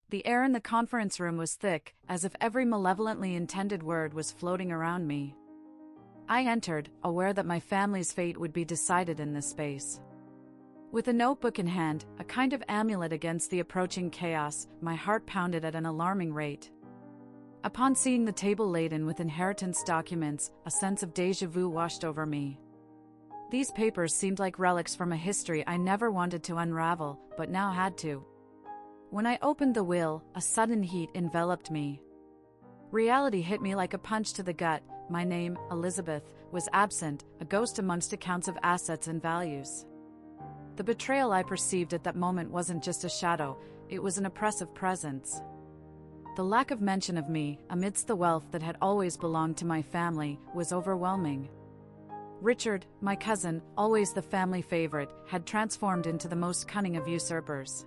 The air in the conference room was thick, as if every malevolently intended word was floating around me. I entered, aware that my family's fate would be decided in this space. With a notebook in hand, a kind of amulet against the approaching chaos, my heart pounded at an alarming rate. Upon seeing the table laden with inheritance documents, a sense of déjà vu washed over me. These papers seemed like relics from a history I never wanted to unravel, but now had to. When I opened the will, a sudden heat enveloped me. Reality hit me like a punch to the gut. My name, Elizabeth, was absent, a ghost amongst accounts of assets and values. The betrayal I perceived at that moment wasn't just a shadow, it was an oppressive presence. The lack of mention of me, amidst the wealth that had always belonged to my family, was overwhelming. Richard, my cousin, always the family favorite, had transformed into the most cunning of usurpers.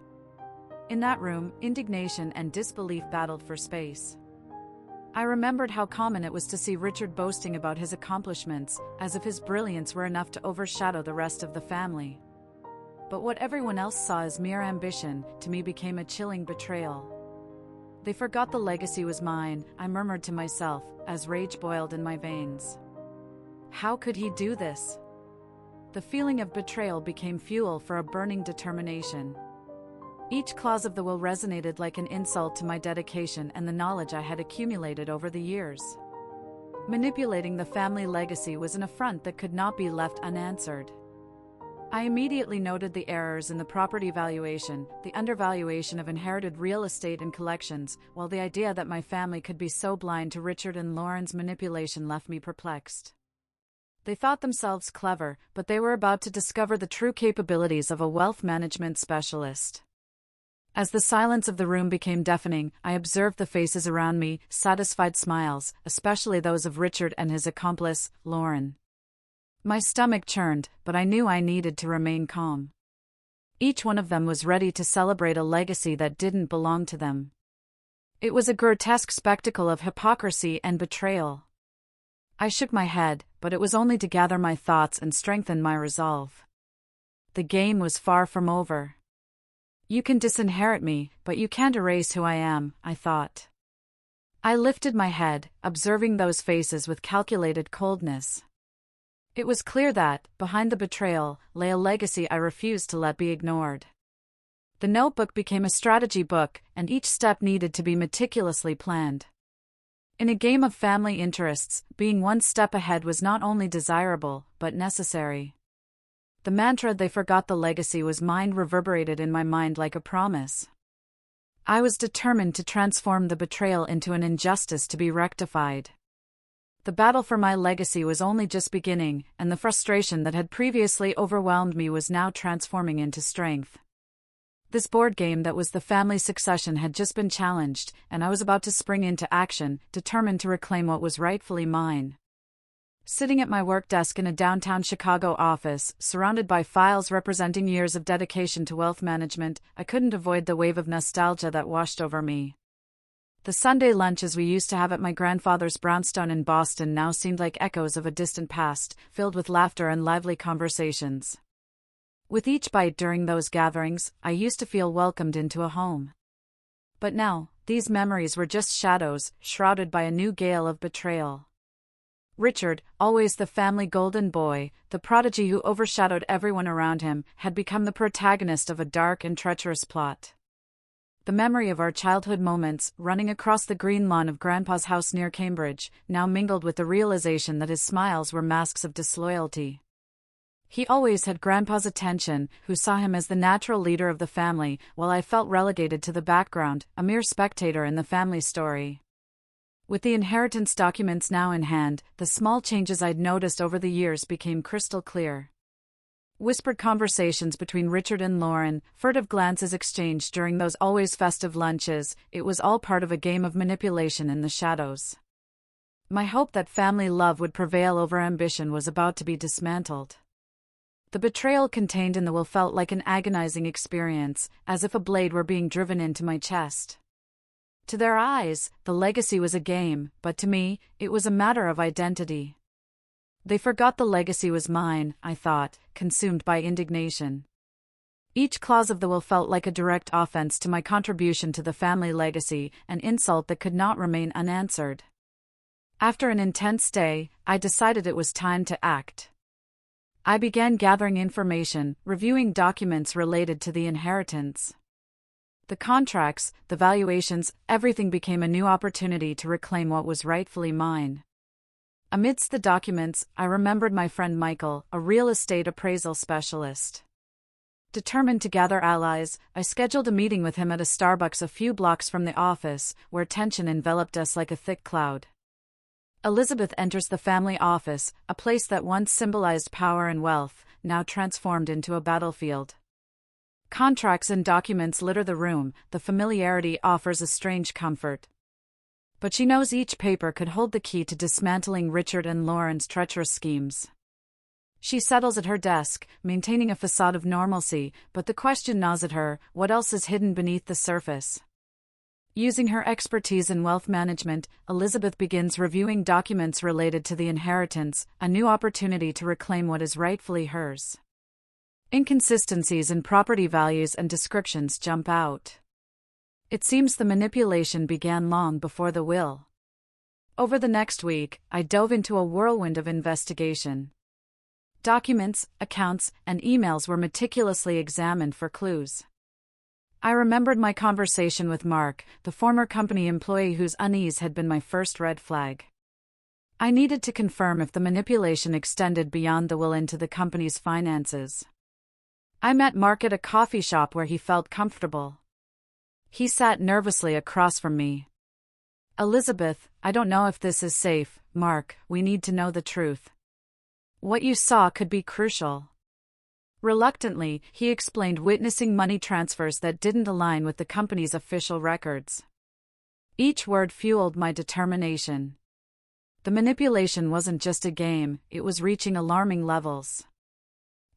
In that room, indignation and disbelief battled for space. I remembered how common it was to see Richard boasting about his accomplishments, as if his brilliance were enough to overshadow the rest of the family. But what everyone else saw as mere ambition, to me became a chilling betrayal. They forgot the legacy was mine, I murmured to myself, as rage boiled in my veins. How could he do this? The feeling of betrayal became fuel for a burning determination. Each clause of the will resonated like an insult to my dedication and the knowledge I had accumulated over the years. Manipulating the family legacy was an affront that could not be left unanswered. I immediately noted the errors in the property valuation, the undervaluation of inherited real estate and collections, while the idea that my family could be so blind to Richard and Lauren's manipulation left me perplexed. They thought themselves clever, but they were about to discover the true capabilities of a wealth management specialist. As the silence of the room became deafening, I observed the faces around me, satisfied smiles, especially those of Richard and his accomplice, Lauren. My stomach churned, but I knew I needed to remain calm. Each one of them was ready to celebrate a legacy that didn't belong to them. It was a grotesque spectacle of hypocrisy and betrayal. I shook my head, but it was only to gather my thoughts and strengthen my resolve. The game was far from over. You can disinherit me, but you can't erase who I am, I thought. I lifted my head, observing those faces with calculated coldness. It was clear that, behind the betrayal, lay a legacy I refused to let be ignored. The notebook became a strategy book, and each step needed to be meticulously planned. In a game of family interests, being one step ahead was not only desirable, but necessary. The mantra "they forgot the legacy was mine" reverberated in my mind like a promise. I was determined to transform the betrayal into an injustice to be rectified. The battle for my legacy was only just beginning, and the frustration that had previously overwhelmed me was now transforming into strength. This board game that was the family succession had just been challenged, and I was about to spring into action, determined to reclaim what was rightfully mine. Sitting at my work desk in a downtown Chicago office, surrounded by files representing years of dedication to wealth management, I couldn't avoid the wave of nostalgia that washed over me. The Sunday lunches we used to have at my grandfather's brownstone in Boston now seemed like echoes of a distant past, filled with laughter and lively conversations. With each bite during those gatherings, I used to feel welcomed into a home. But now, these memories were just shadows, shrouded by a new gale of betrayal. Richard, always the family golden boy, the prodigy who overshadowed everyone around him, had become the protagonist of a dark and treacherous plot. The memory of our childhood moments, running across the green lawn of Grandpa's house near Cambridge, now mingled with the realization that his smiles were masks of disloyalty. He always had Grandpa's attention, who saw him as the natural leader of the family, while I felt relegated to the background, a mere spectator in the family story. With the inheritance documents now in hand, the small changes I'd noticed over the years became crystal clear. Whispered conversations between Richard and Lauren, furtive glances exchanged during those always festive lunches, it was all part of a game of manipulation in the shadows. My hope that family love would prevail over ambition was about to be dismantled. The betrayal contained in the will felt like an agonizing experience, as if a blade were being driven into my chest. To their eyes, the legacy was a game, but to me, it was a matter of identity. They forgot the legacy was mine, I thought, consumed by indignation. Each clause of the will felt like a direct offense to my contribution to the family legacy, an insult that could not remain unanswered. After an intense day, I decided it was time to act. I began gathering information, reviewing documents related to the inheritance. The contracts, the valuations, everything became a new opportunity to reclaim what was rightfully mine. Amidst the documents, I remembered my friend Michael, a real estate appraisal specialist. Determined to gather allies, I scheduled a meeting with him at a Starbucks a few blocks from the office, where tension enveloped us like a thick cloud. Elizabeth enters the family office, a place that once symbolized power and wealth, now transformed into a battlefield. Contracts and documents litter the room, the familiarity offers a strange comfort. But she knows each paper could hold the key to dismantling Richard and Lauren's treacherous schemes. She settles at her desk, maintaining a facade of normalcy, but the question gnaws at her: what else is hidden beneath the surface? Using her expertise in wealth management, Elizabeth begins reviewing documents related to the inheritance, a new opportunity to reclaim what is rightfully hers. Inconsistencies in property values and descriptions jump out. It seems the manipulation began long before the will. Over the next week, I dove into a whirlwind of investigation. Documents, accounts, and emails were meticulously examined for clues. I remembered my conversation with Mark, the former company employee whose unease had been my first red flag. I needed to confirm if the manipulation extended beyond the will into the company's finances. I met Mark at a coffee shop where he felt comfortable. He sat nervously across from me. "Elizabeth, I don't know if this is safe, Mark, we need to know the truth. What you saw could be crucial." Reluctantly, he explained, witnessing money transfers that didn't align with the company's official records. Each word fueled my determination. The manipulation wasn't just a game, it was reaching alarming levels.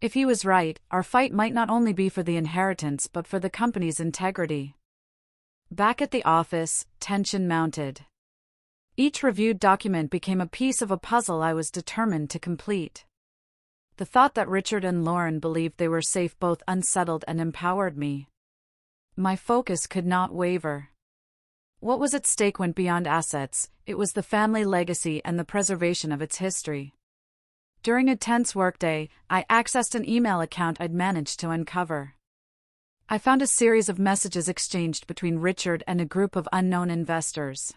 If he was right, our fight might not only be for the inheritance but for the company's integrity. Back at the office, tension mounted. Each reviewed document became a piece of a puzzle I was determined to complete. The thought that Richard and Lauren believed they were safe both unsettled and empowered me. My focus could not waver. What was at stake went beyond assets, it was the family legacy and the preservation of its history. During a tense workday, I accessed an email account I'd managed to uncover. I found a series of messages exchanged between Richard and a group of unknown investors.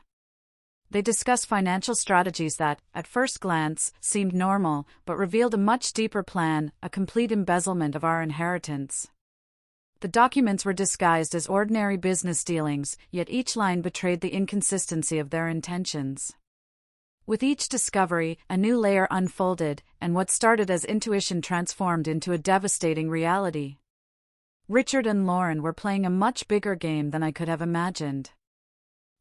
They discussed financial strategies that, at first glance, seemed normal, but revealed a much deeper plan, a complete embezzlement of our inheritance. The documents were disguised as ordinary business dealings, yet each line betrayed the inconsistency of their intentions. With each discovery, a new layer unfolded, and what started as intuition transformed into a devastating reality. Richard and Lauren were playing a much bigger game than I could have imagined.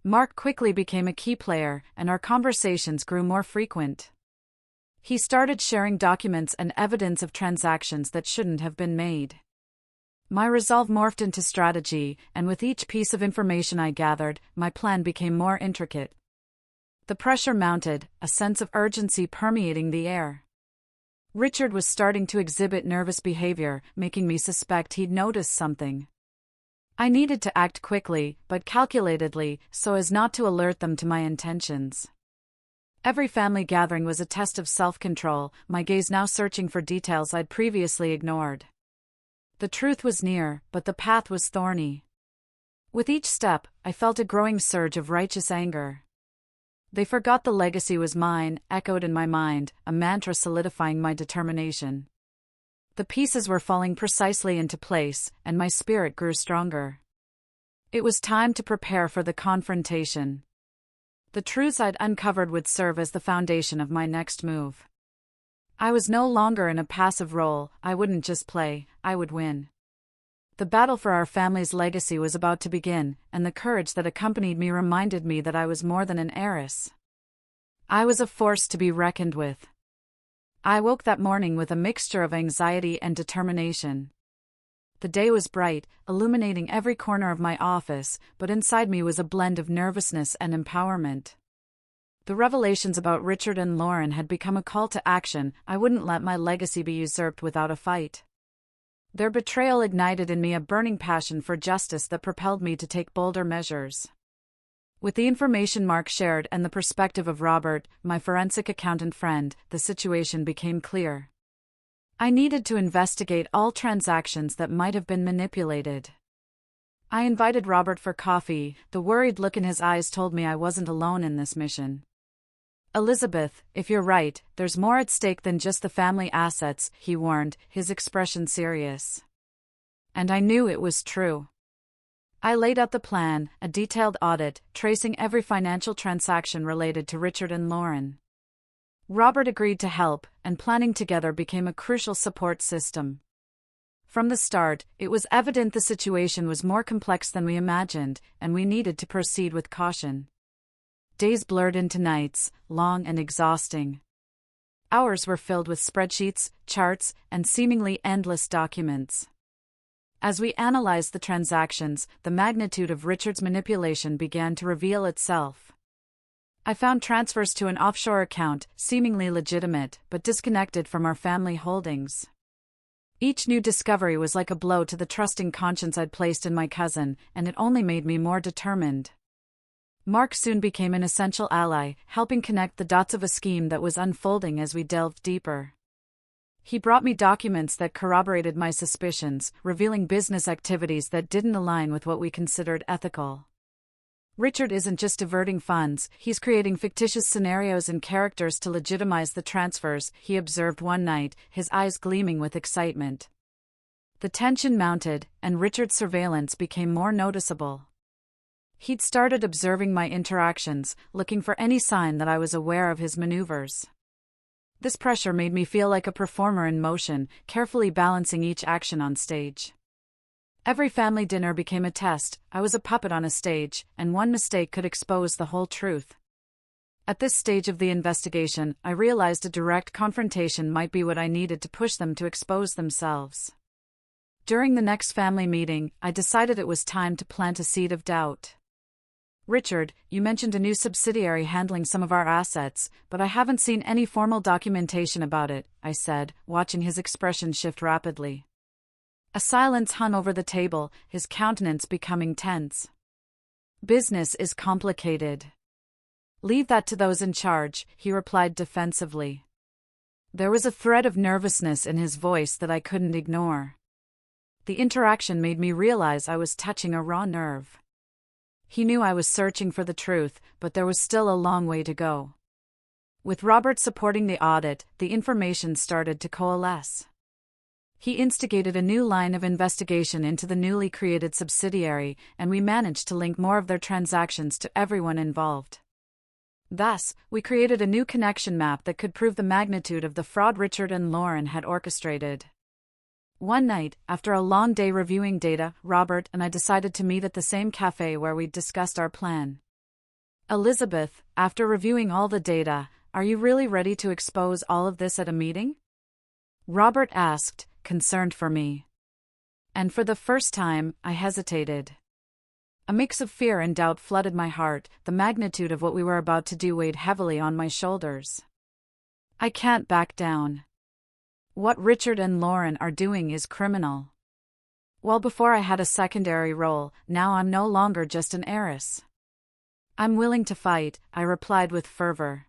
Mark quickly became a key player, and our conversations grew more frequent. He started sharing documents and evidence of transactions that shouldn't have been made. My resolve morphed into strategy, and with each piece of information I gathered, my plan became more intricate. The pressure mounted, a sense of urgency permeating the air. Richard was starting to exhibit nervous behavior, making me suspect he'd noticed something. I needed to act quickly, but calculatedly, so as not to alert them to my intentions. Every family gathering was a test of self-control, my gaze now searching for details I'd previously ignored. The truth was near, but the path was thorny. With each step, I felt a growing surge of righteous anger. "They forgot the legacy was mine," echoed in my mind, a mantra solidifying my determination. The pieces were falling precisely into place, and my spirit grew stronger. It was time to prepare for the confrontation. The truths I'd uncovered would serve as the foundation of my next move. I was no longer in a passive role, I wouldn't just play, I would win. The battle for our family's legacy was about to begin, and the courage that accompanied me reminded me that I was more than an heiress. I was a force to be reckoned with. I woke that morning with a mixture of anxiety and determination. The day was bright, illuminating every corner of my office, but inside me was a blend of nervousness and empowerment. The revelations about Richard and Lauren had become a call to action. I wouldn't let my legacy be usurped without a fight. Their betrayal ignited in me a burning passion for justice that propelled me to take bolder measures. With the information Mark shared and the perspective of Robert, my forensic accountant friend, the situation became clear. I needed to investigate all transactions that might have been manipulated. I invited Robert for coffee. The worried look in his eyes told me I wasn't alone in this mission. "Elizabeth, if you're right, there's more at stake than just the family assets," he warned, his expression serious. And I knew it was true. I laid out the plan, a detailed audit, tracing every financial transaction related to Richard and Lauren. Robert agreed to help, and planning together became a crucial support system. From the start, it was evident the situation was more complex than we imagined, and we needed to proceed with caution. Days blurred into nights, long and exhausting. Hours were filled with spreadsheets, charts, and seemingly endless documents. As we analyzed the transactions, the magnitude of Richard's manipulation began to reveal itself. I found transfers to an offshore account, seemingly legitimate, but disconnected from our family holdings. Each new discovery was like a blow to the trusting conscience I'd placed in my cousin, and it only made me more determined. Mark soon became an essential ally, helping connect the dots of a scheme that was unfolding as we delved deeper. He brought me documents that corroborated my suspicions, revealing business activities that didn't align with what we considered ethical. Richard isn't just diverting funds, he's creating fictitious scenarios and characters to legitimize the transfers, he observed one night, his eyes gleaming with excitement. The tension mounted, and Richard's surveillance became more noticeable. He'd started observing my interactions, looking for any sign that I was aware of his maneuvers. This pressure made me feel like a performer in motion, carefully balancing each action on stage. Every family dinner became a test. I was a puppet on a stage, and one mistake could expose the whole truth. At this stage of the investigation, I realized a direct confrontation might be what I needed to push them to expose themselves. During the next family meeting, I decided it was time to plant a seed of doubt. "Richard, you mentioned a new subsidiary handling some of our assets, but I haven't seen any formal documentation about it," I said, watching his expression shift rapidly. A silence hung over the table, his countenance becoming tense. "Business is complicated. Leave that to those in charge," he replied defensively. There was a thread of nervousness in his voice that I couldn't ignore. The interaction made me realize I was touching a raw nerve. He knew I was searching for the truth, but there was still a long way to go. With Robert supporting the audit, the information started to coalesce. He instigated a new line of investigation into the newly created subsidiary, and we managed to link more of their transactions to everyone involved. Thus, we created a new connection map that could prove the magnitude of the fraud Richard and Lauren had orchestrated. One night, after a long day reviewing data, Robert and I decided to meet at the same cafe where we'd discussed our plan. "Elizabeth, after reviewing all the data, are you really ready to expose all of this at a meeting?" Robert asked, concerned for me. And for the first time, I hesitated. A mix of fear and doubt flooded my heart. The magnitude of what we were about to do weighed heavily on my shoulders. I can't back down. What Richard and Lauren are doing is criminal. While before I had a secondary role, now I'm no longer just an heiress. "I'm willing to fight," I replied with fervor.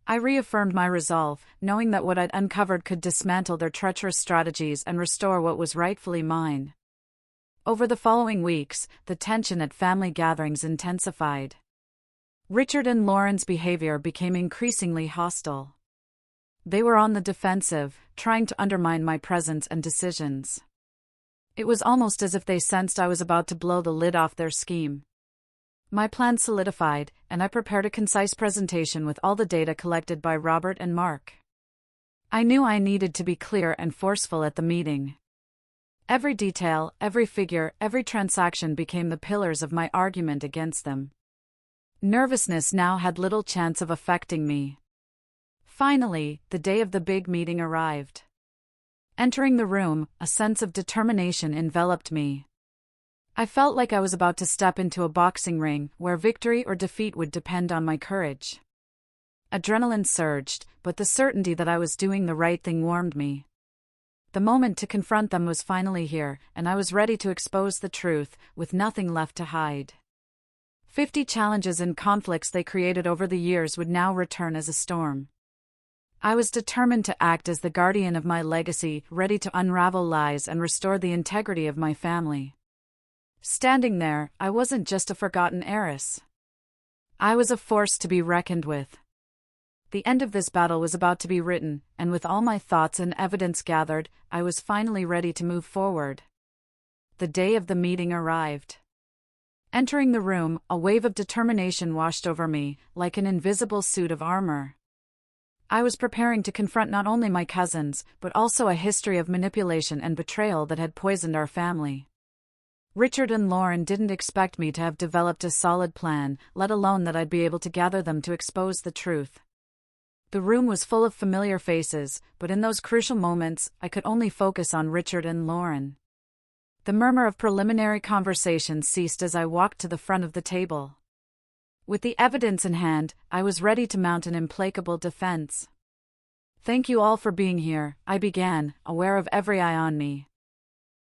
I reaffirmed my resolve, knowing that what I'd uncovered could dismantle their treacherous strategies and restore what was rightfully mine. Over the following weeks, the tension at family gatherings intensified. Richard and Lauren's behavior became increasingly hostile. They were on the defensive, trying to undermine my presence and decisions. It was almost as if they sensed I was about to blow the lid off their scheme. My plan solidified, and I prepared a concise presentation with all the data collected by Robert and Mark. I knew I needed to be clear and forceful at the meeting. Every detail, every figure, every transaction became the pillars of my argument against them. Nervousness now had little chance of affecting me. Finally, the day of the big meeting arrived. Entering the room, a sense of determination enveloped me. I felt like I was about to step into a boxing ring, where victory or defeat would depend on my courage. Adrenaline surged, but the certainty that I was doing the right thing warmed me. The moment to confront them was finally here, and I was ready to expose the truth, with nothing left to hide. 50 challenges and conflicts they created over the years would now return as a storm. I was determined to act as the guardian of my legacy, ready to unravel lies and restore the integrity of my family. Standing there, I wasn't just a forgotten heiress. I was a force to be reckoned with. The end of this battle was about to be written, and with all my thoughts and evidence gathered, I was finally ready to move forward. The day of the meeting arrived. Entering the room, a wave of determination washed over me, like an invisible suit of armor. I was preparing to confront not only my cousins, but also a history of manipulation and betrayal that had poisoned our family. Richard and Lauren didn't expect me to have developed a solid plan, let alone that I'd be able to gather them to expose the truth. The room was full of familiar faces, but in those crucial moments, I could only focus on Richard and Lauren. The murmur of preliminary conversation ceased as I walked to the front of the table. With the evidence in hand, I was ready to mount an implacable defense. "Thank you all for being here," I began, aware of every eye on me.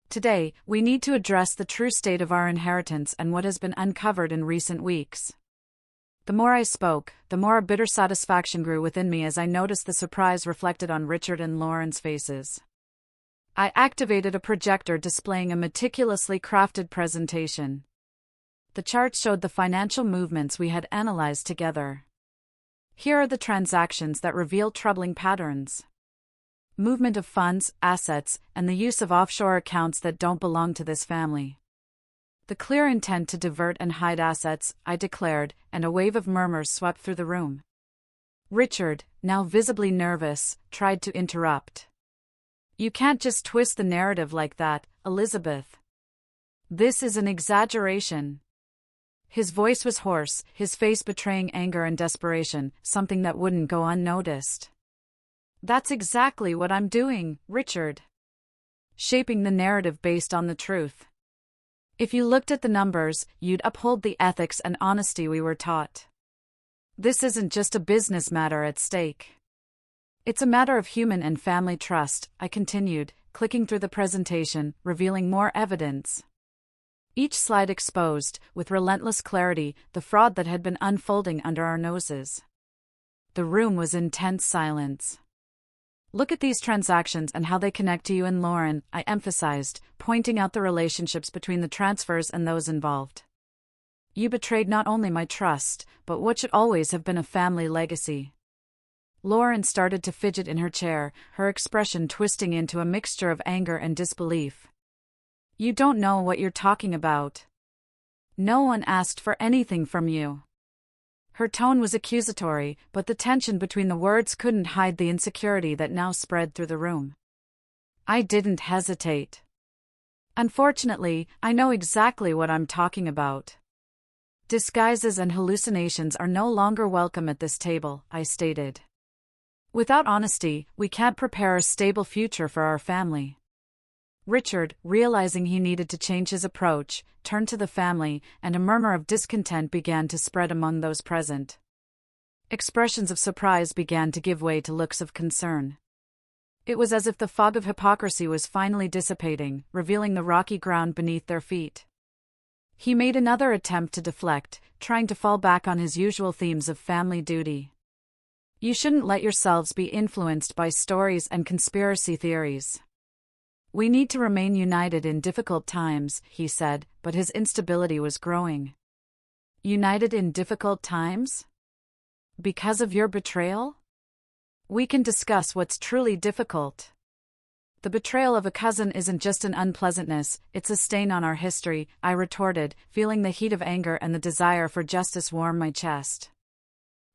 "Today, we need to address the true state of our inheritance and what has been uncovered in recent weeks." The more I spoke, the more a bitter satisfaction grew within me as I noticed the surprise reflected on Richard and Lauren's faces. I activated a projector displaying a meticulously crafted presentation. The chart showed the financial movements we had analyzed together. Here are the transactions that reveal troubling patterns. Movement of funds, assets, and the use of offshore accounts that don't belong to this family. The clear intent to divert and hide assets, I declared, and a wave of murmurs swept through the room. Richard, now visibly nervous, tried to interrupt. "You can't just twist the narrative like that, Elizabeth. This is an exaggeration." His voice was hoarse, his face betraying anger and desperation, something that wouldn't go unnoticed. "That's exactly what I'm doing, Richard. Shaping the narrative based on the truth. If you looked at the numbers, you'd uphold the ethics and honesty we were taught. This isn't just a business matter at stake. It's a matter of human and family trust," I continued, clicking through the presentation, revealing more evidence. Each slide exposed, with relentless clarity, the fraud that had been unfolding under our noses. The room was in tense silence. "Look at these transactions and how they connect to you and Lauren," I emphasized, pointing out the relationships between the transfers and those involved. "You betrayed not only my trust, but what should always have been a family legacy." Lauren started to fidget in her chair, her expression twisting into a mixture of anger and disbelief. "You don't know what you're talking about. No one asked for anything from you." Her tone was accusatory, but the tension between the words couldn't hide the insecurity that now spread through the room. I didn't hesitate. "Unfortunately, I know exactly what I'm talking about. Disguises and hallucinations are no longer welcome at this table," I stated. "Without honesty, we can't prepare a stable future for our family." Richard, realizing he needed to change his approach, turned to the family, and a murmur of discontent began to spread among those present. Expressions of surprise began to give way to looks of concern. It was as if the fog of hypocrisy was finally dissipating, revealing the rocky ground beneath their feet. He made another attempt to deflect, trying to fall back on his usual themes of family duty. "You shouldn't let yourselves be influenced by stories and conspiracy theories. We need to remain united in difficult times," he said, but his instability was growing. "United in difficult times? Because of your betrayal? We can discuss what's truly difficult." "The betrayal of a cousin isn't just an unpleasantness, it's a stain on our history," I retorted, feeling the heat of anger and the desire for justice warm my chest.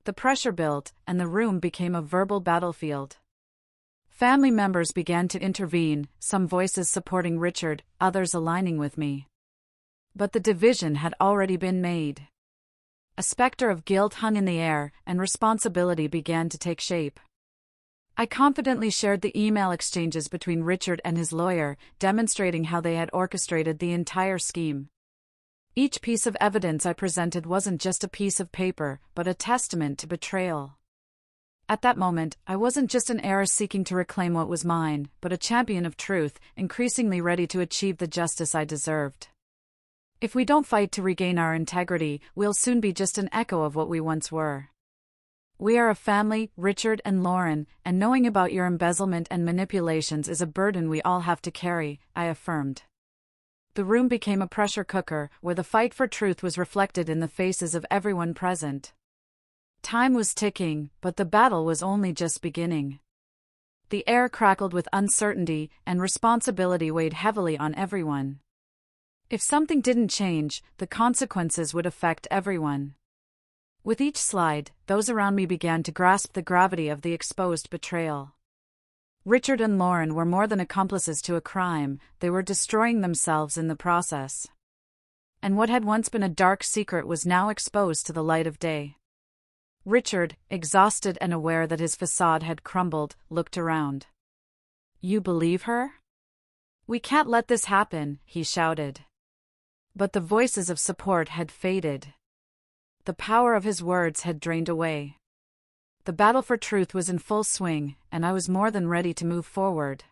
The pressure built, and the room became a verbal battlefield. Family members began to intervene, some voices supporting Richard, others aligning with me. But the division had already been made. A specter of guilt hung in the air, and responsibility began to take shape. I confidently shared the email exchanges between Richard and his lawyer, demonstrating how they had orchestrated the entire scheme. Each piece of evidence I presented wasn't just a piece of paper, but a testament to betrayal. At that moment, I wasn't just an heiress seeking to reclaim what was mine, but a champion of truth, increasingly ready to achieve the justice I deserved. If we don't fight to regain our integrity, we'll soon be just an echo of what we once were. We are a family, Richard and Lauren, and knowing about your embezzlement and manipulations is a burden we all have to carry, I affirmed. The room became a pressure cooker, where the fight for truth was reflected in the faces of everyone present. Time was ticking, but the battle was only just beginning. The air crackled with uncertainty, and responsibility weighed heavily on everyone. If something didn't change, the consequences would affect everyone. With each slide, those around me began to grasp the gravity of the exposed betrayal. Richard and Lauren were more than accomplices to a crime, they were destroying themselves in the process. And what had once been a dark secret was now exposed to the light of day. Richard, exhausted and aware that his facade had crumbled, looked around. "You believe her? We can't let this happen," he shouted. But the voices of support had faded. The power of his words had drained away. The battle for truth was in full swing, and I was more than ready to move forward.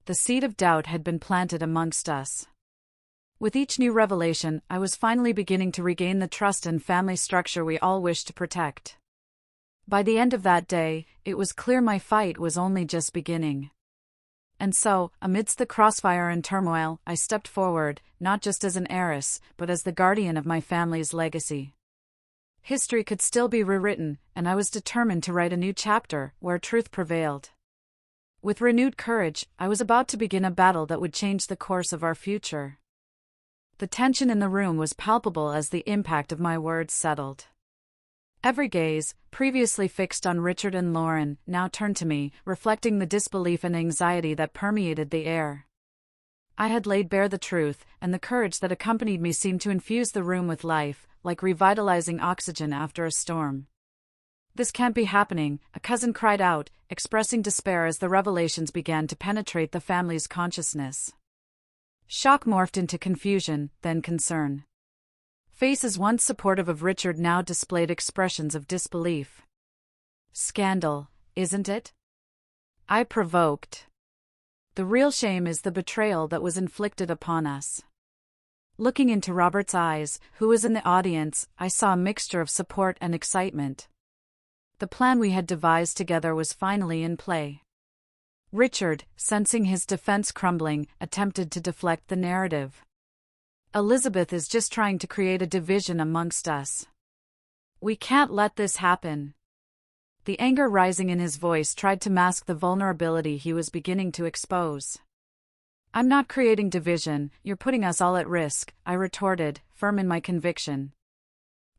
The seed of doubt had been planted amongst us. With each new revelation, I was finally beginning to regain the trust and family structure we all wished to protect. By the end of that day, it was clear my fight was only just beginning. And so, amidst the crossfire and turmoil, I stepped forward, not just as an heiress, but as the guardian of my family's legacy. History could still be rewritten, and I was determined to write a new chapter, where truth prevailed. With renewed courage, I was about to begin a battle that would change the course of our future. The tension in the room was palpable as the impact of my words settled. Every gaze, previously fixed on Richard and Lauren, now turned to me, reflecting the disbelief and anxiety that permeated the air. I had laid bare the truth, and the courage that accompanied me seemed to infuse the room with life, like revitalizing oxygen after a storm. "This can't be happening," a cousin cried out, expressing despair as the revelations began to penetrate the family's consciousness. Shock morphed into confusion, then concern. Faces once supportive of Richard now displayed expressions of disbelief. "Scandal, isn't it?" I provoked. "The real shame is the betrayal that was inflicted upon us." Looking into Robert's eyes, who was in the audience, I saw a mixture of support and excitement. The plan we had devised together was finally in play. Richard, sensing his defense crumbling, attempted to deflect the narrative. "Elizabeth is just trying to create a division amongst us. We can't let this happen." The anger rising in his voice tried to mask the vulnerability he was beginning to expose. "I'm not creating division, you're putting us all at risk," I retorted, firm in my conviction.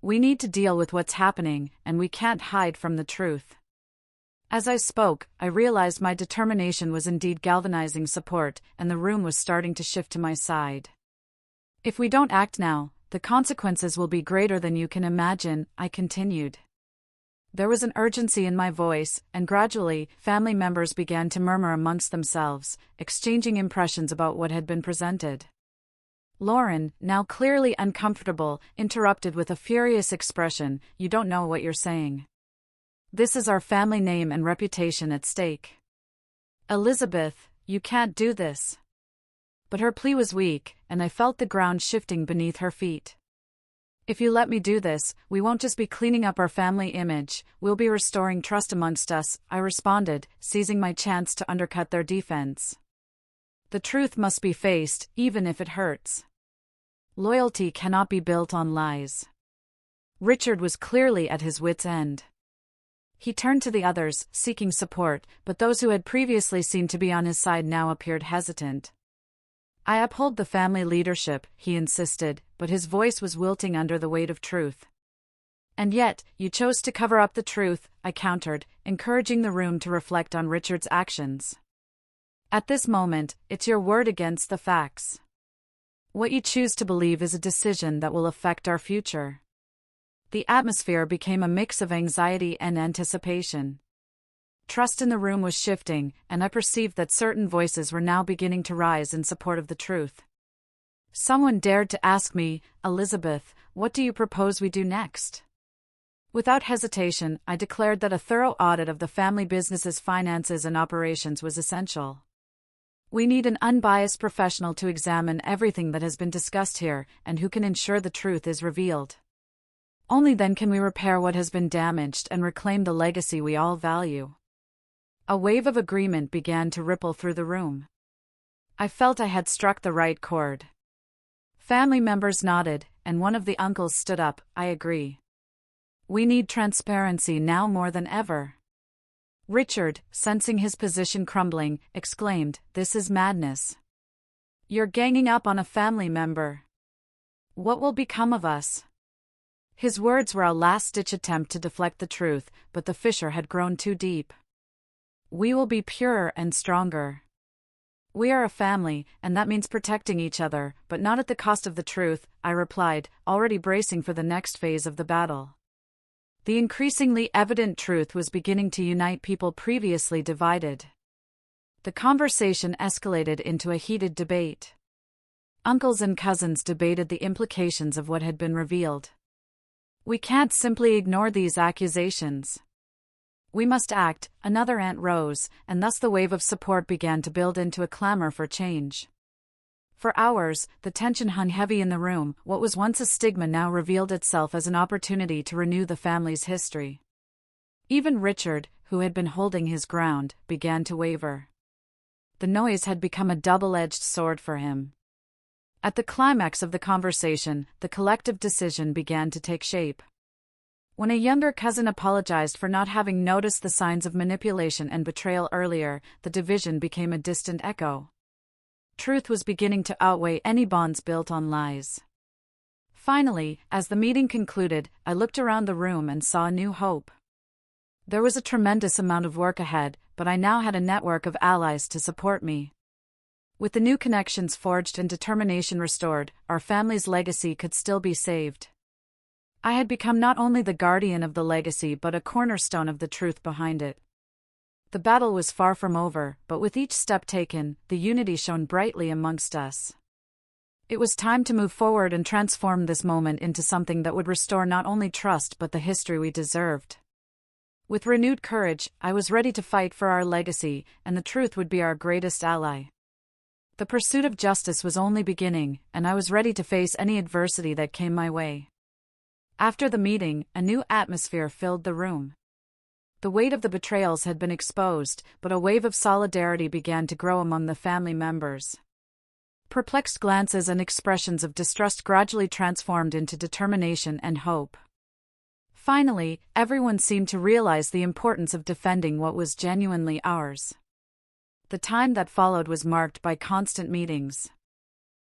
"We need to deal with what's happening, and we can't hide from the truth." As I spoke, I realized my determination was indeed galvanizing support, and the room was starting to shift to my side. "If we don't act now, the consequences will be greater than you can imagine," I continued. There was an urgency in my voice, and gradually, family members began to murmur amongst themselves, exchanging impressions about what had been presented. Lauren, now clearly uncomfortable, interrupted with a furious expression, "You don't know what you're saying. This is our family name and reputation at stake. Elizabeth, you can't do this." But her plea was weak, and I felt the ground shifting beneath her feet. "If you let me do this, we won't just be cleaning up our family image, we'll be restoring trust amongst us," I responded, seizing my chance to undercut their defense. "The truth must be faced, even if it hurts. Loyalty cannot be built on lies." Richard was clearly at his wits' end. He turned to the others, seeking support, but those who had previously seemed to be on his side now appeared hesitant. "I uphold the family leadership," he insisted, but his voice was wilting under the weight of truth. "And yet, you chose to cover up the truth," I countered, encouraging the room to reflect on Richard's actions. "At this moment, it's your word against the facts. What you choose to believe is a decision that will affect our future." The atmosphere became a mix of anxiety and anticipation. Trust in the room was shifting, and I perceived that certain voices were now beginning to rise in support of the truth. Someone dared to ask me, "Elizabeth, what do you propose we do next?" Without hesitation, I declared that a thorough audit of the family business's finances and operations was essential. We need an unbiased professional to examine everything that has been discussed here and who can ensure the truth is revealed. Only then can we repair what has been damaged and reclaim the legacy we all value. A wave of agreement began to ripple through the room. I felt I had struck the right chord. Family members nodded, and one of the uncles stood up. I agree. We need transparency now more than ever. Richard, sensing his position crumbling, exclaimed, "This is madness. You're ganging up on a family member. What will become of us?" His words were a last-ditch attempt to deflect the truth, but the fissure had grown too deep. We will be purer and stronger. We are a family, and that means protecting each other, but not at the cost of the truth, I replied, already bracing for the next phase of the battle. The increasingly evident truth was beginning to unite people previously divided. The conversation escalated into a heated debate. Uncles and cousins debated the implications of what had been revealed. We can't simply ignore these accusations. We must act, another aunt rose, and thus the wave of support began to build into a clamor for change. For hours, the tension hung heavy in the room. What was once a stigma now revealed itself as an opportunity to renew the family's history. Even Richard, who had been holding his ground, began to waver. The noise had become a double-edged sword for him. At the climax of the conversation, the collective decision began to take shape. When a younger cousin apologized for not having noticed the signs of manipulation and betrayal earlier, the division became a distant echo. Truth was beginning to outweigh any bonds built on lies. Finally, as the meeting concluded, I looked around the room and saw a new hope. There was a tremendous amount of work ahead, but I now had a network of allies to support me. With the new connections forged and determination restored, our family's legacy could still be saved. I had become not only the guardian of the legacy but a cornerstone of the truth behind it. The battle was far from over, but with each step taken, the unity shone brightly amongst us. It was time to move forward and transform this moment into something that would restore not only trust but the history we deserved. With renewed courage, I was ready to fight for our legacy, and the truth would be our greatest ally. The pursuit of justice was only beginning, and I was ready to face any adversity that came my way. After the meeting, a new atmosphere filled the room. The weight of the betrayals had been exposed, but a wave of solidarity began to grow among the family members. Perplexed glances and expressions of distrust gradually transformed into determination and hope. Finally, everyone seemed to realize the importance of defending what was genuinely ours. The time that followed was marked by constant meetings.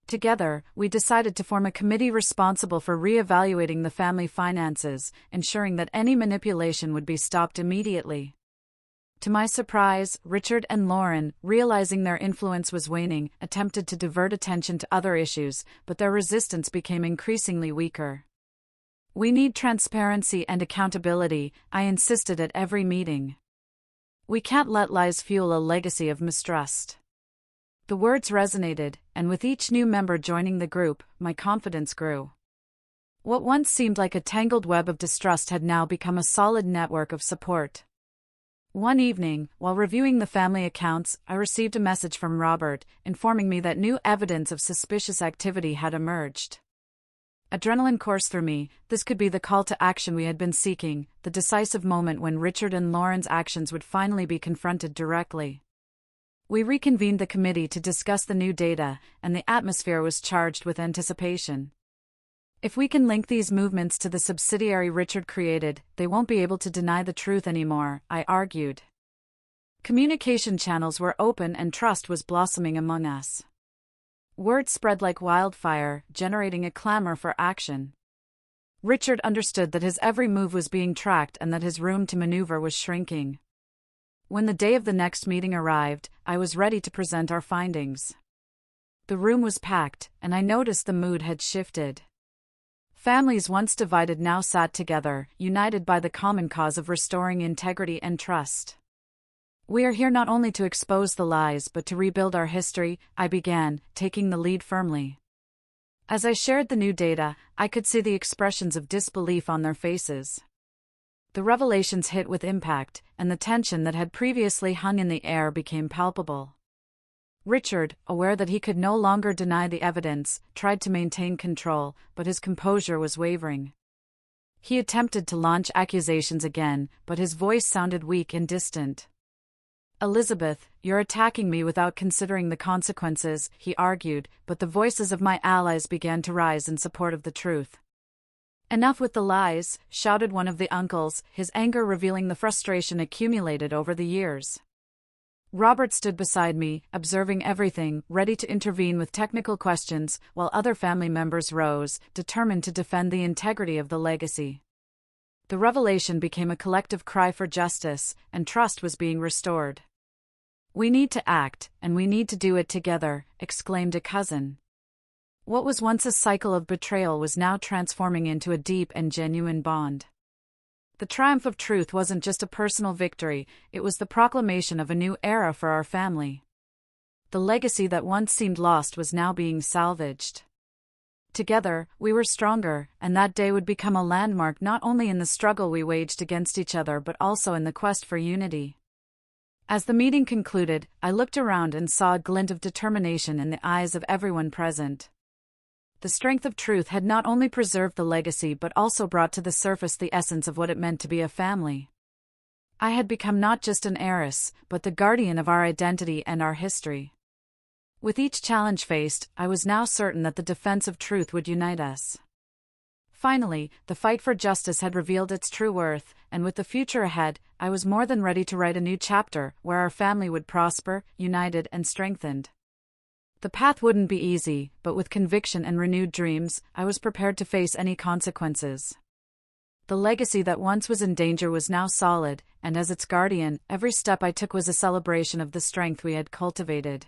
Together, we decided to form a committee responsible for re-evaluating the family finances, ensuring that any manipulation would be stopped immediately. To my surprise, Richard and Lauren, realizing their influence was waning, attempted to divert attention to other issues, but their resistance became increasingly weaker. We need transparency and accountability, I insisted at every meeting. We can't let lies fuel a legacy of mistrust. The words resonated, and with each new member joining the group, my confidence grew. What once seemed like a tangled web of distrust had now become a solid network of support. One evening, while reviewing the family accounts, I received a message from Robert, informing me that new evidence of suspicious activity had emerged. Adrenaline coursed through me. This could be the call to action we had been seeking, the decisive moment when Richard and Lauren's actions would finally be confronted directly. We reconvened the committee to discuss the new data, and the atmosphere was charged with anticipation. If we can link these movements to the subsidiary Richard created, they won't be able to deny the truth anymore, I argued. Communication channels were open and trust was blossoming among us. Word spread like wildfire, generating a clamor for action. Richard understood that his every move was being tracked and that his room to maneuver was shrinking. When the day of the next meeting arrived, I was ready to present our findings. The room was packed, and I noticed the mood had shifted. Families once divided now sat together, united by the common cause of restoring integrity and trust. We are here not only to expose the lies but to rebuild our history, I began, taking the lead firmly. As I shared the new data, I could see the expressions of disbelief on their faces. The revelations hit with impact, and the tension that had previously hung in the air became palpable. Richard, aware that he could no longer deny the evidence, tried to maintain control, but his composure was wavering. He attempted to launch accusations again, but his voice sounded weak and distant. "Elizabeth, you're attacking me without considering the consequences," he argued, but the voices of my allies began to rise in support of the truth. "Enough with the lies," shouted one of the uncles, his anger revealing the frustration accumulated over the years. Robert stood beside me, observing everything, ready to intervene with technical questions, while other family members rose, determined to defend the integrity of the legacy. The revelation became a collective cry for justice, and trust was being restored. "We need to act, and we need to do it together," exclaimed a cousin. What was once a cycle of betrayal was now transforming into a deep and genuine bond. The triumph of truth wasn't just a personal victory, it was the proclamation of a new era for our family. The legacy that once seemed lost was now being salvaged. Together, we were stronger, and that day would become a landmark not only in the struggle we waged against each other but also in the quest for unity. As the meeting concluded, I looked around and saw a glint of determination in the eyes of everyone present. The strength of truth had not only preserved the legacy but also brought to the surface the essence of what it meant to be a family. I had become not just an heiress, but the guardian of our identity and our history. With each challenge faced, I was now certain that the defense of truth would unite us. Finally, the fight for justice had revealed its true worth, and with the future ahead, I was more than ready to write a new chapter, where our family would prosper, united and strengthened. The path wouldn't be easy, but with conviction and renewed dreams, I was prepared to face any consequences. The legacy that once was in danger was now solid, and as its guardian, every step I took was a celebration of the strength we had cultivated.